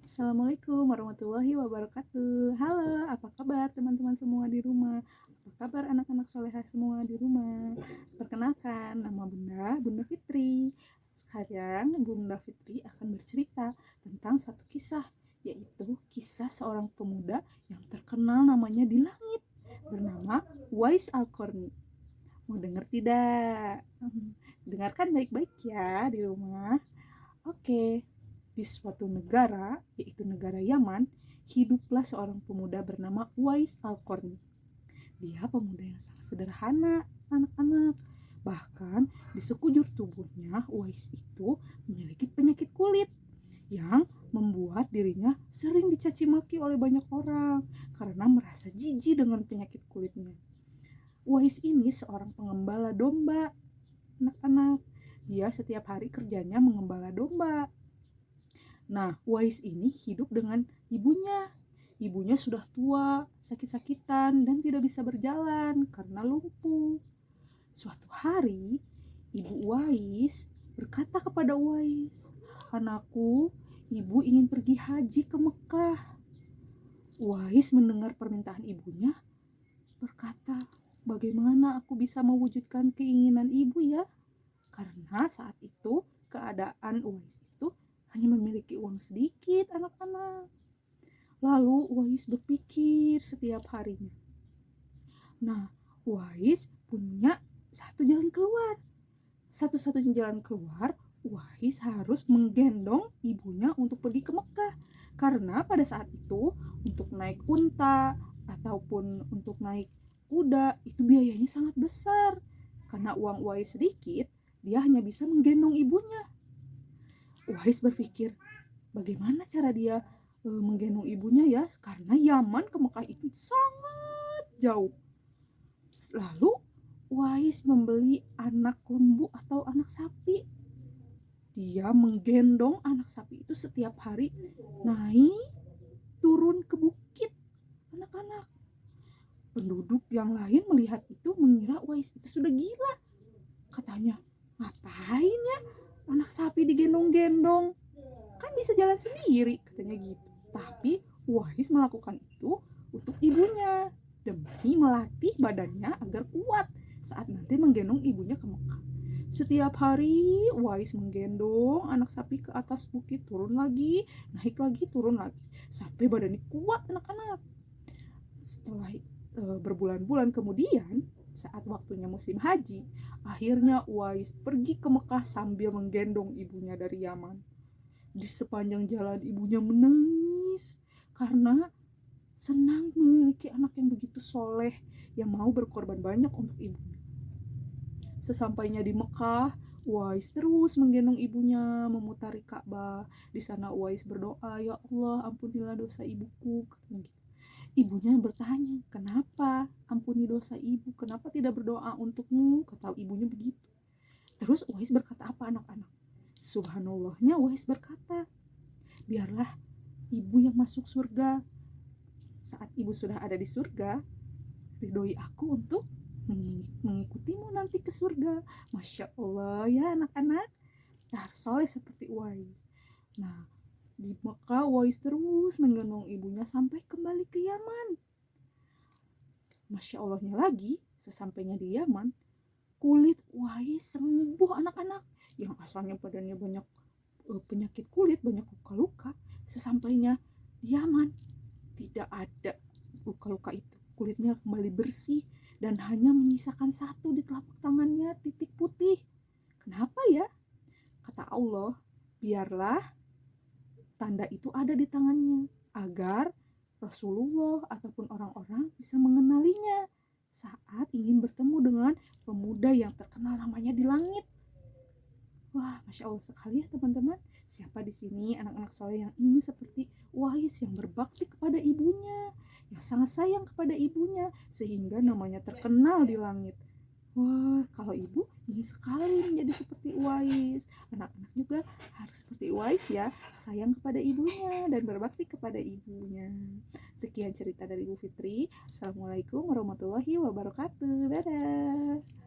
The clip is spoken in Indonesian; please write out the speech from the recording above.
Assalamualaikum warahmatullahi wabarakatuh. Halo, apa kabar teman-teman semua di rumah? Apa kabar anak-anak solehah semua di rumah? Perkenalkan, nama Bunda Fitri. Sekarang Bunda Fitri akan bercerita tentang satu kisah, yaitu kisah seorang pemuda yang terkenal namanya di langit, bernama Uwais Al-Qarni. Mau dengar tidak? Dengarkan baik-baik ya di rumah. Oke, di suatu negara, yaitu negara Yaman, hiduplah seorang pemuda bernama Uwais Al-Qarni. Dia pemuda yang sangat sederhana, anak-anak. Bahkan di sekujur tubuhnya, Uwais itu memiliki penyakit kulit yang membuat dirinya sering dicaci maki oleh banyak orang karena merasa jijik dengan penyakit kulitnya. Uwais ini seorang pengembala domba, anak-anak. Dia setiap hari kerjanya mengembala domba. Nah, Uwais ini hidup dengan ibunya. Ibunya sudah tua, sakit-sakitan, dan tidak bisa berjalan karena lumpuh. Suatu hari, ibu Uwais berkata kepada Uwais, "Anakku, ibu ingin pergi haji ke Mekah." Uwais mendengar permintaan ibunya, berkata, "Bagaimana aku bisa mewujudkan keinginan ibu ya?" Karena saat itu keadaan Uwais itu hanya memiliki uang sedikit, anak-anak. Lalu Uwais berpikir setiap harinya. Nah, Uwais punya satu jalan keluar. Satu-satunya jalan keluar, Uwais harus menggendong ibunya untuk pergi ke Mekah. Karena pada saat itu untuk naik unta ataupun untuk naik kuda itu biayanya sangat besar. Karena uang Uwais sedikit, dia hanya bisa menggendong ibunya. Uwais berpikir, bagaimana cara dia menggendong ibunya ya? Karena Yaman ke Mekah itu sangat jauh. Lalu Uwais membeli anak lembu atau anak sapi. Dia menggendong anak sapi itu setiap hari naik turun ke bukit, anak-anak. Penduduk yang lain melihat itu mengira Uwais itu sudah gila. Katanya, ngapain ya anak sapi digendong-gendong? Kan bisa jalan sendiri, katanya gitu. Tapi Uwais melakukan itu untuk ibunya, demi melatih badannya agar kuat saat nanti menggendong ibunya ke Mekah. Setiap hari Uwais menggendong anak sapi ke atas bukit, turun lagi, naik lagi, turun lagi, sampai badannya kuat, anak-anak. Setelah berbulan-bulan kemudian, saat waktunya musim haji, akhirnya Uwais pergi ke Mekah sambil menggendong ibunya dari Yaman. Di sepanjang jalan ibunya menangis karena senang memiliki anak yang begitu soleh yang mau berkorban banyak untuk ibunya. Sesampainya di Mekah, Uwais terus menggendong ibunya memutari Ka'bah. Di sana Uwais berdoa, "Ya Allah, ampunilah dosa ibuku." Ibunya bertanya, "Kenapa? Ampuni dosa ibu. Kenapa tidak berdoa untukmu?" Kata ibunya begitu. Terus Uwais berkata apa, anak-anak? Subhanallahnya Uwais berkata, "Biarlah ibu yang masuk surga. Saat ibu sudah ada di surga, ridhoi aku untuk mengikutimu nanti ke surga." Masya Allah ya anak-anak, harus soleh seperti Uwais. Nah, di Mekah Uwais terus menggendong ibunya sampai kembali ke Yaman. Masya Allahnya lagi, sesampainya di Yaman, kulit Uwais sembuh, anak-anak. Yang asalnya badannya banyak penyakit kulit, banyak luka-luka, sesampainya di Yaman tidak ada luka-luka itu. Kulitnya kembali bersih dan hanya menyisakan satu di telapak tangannya, titik putih. Kenapa ya? Kata Allah, biarlah tanda itu ada di tangannya agar Rasulullah ataupun orang-orang bisa mengenalinya saat ingin bertemu dengan pemuda yang terkenal namanya di langit. Wah, Masya Allah sekali ya teman-teman. Siapa di sini anak-anak soleh yang ingin seperti Uwais, yang berbakti kepada ibunya, yang sangat sayang kepada ibunya, sehingga namanya terkenal di langit. Wah, kalau ibu ingin sekali menjadi seperti Uwais. Anak-anak juga harus seperti Uwais ya, sayang kepada ibunya dan berbakti kepada ibunya. Sekian cerita dari Ibu Fitri. Assalamualaikum warahmatullahi wabarakatuh. Dadah.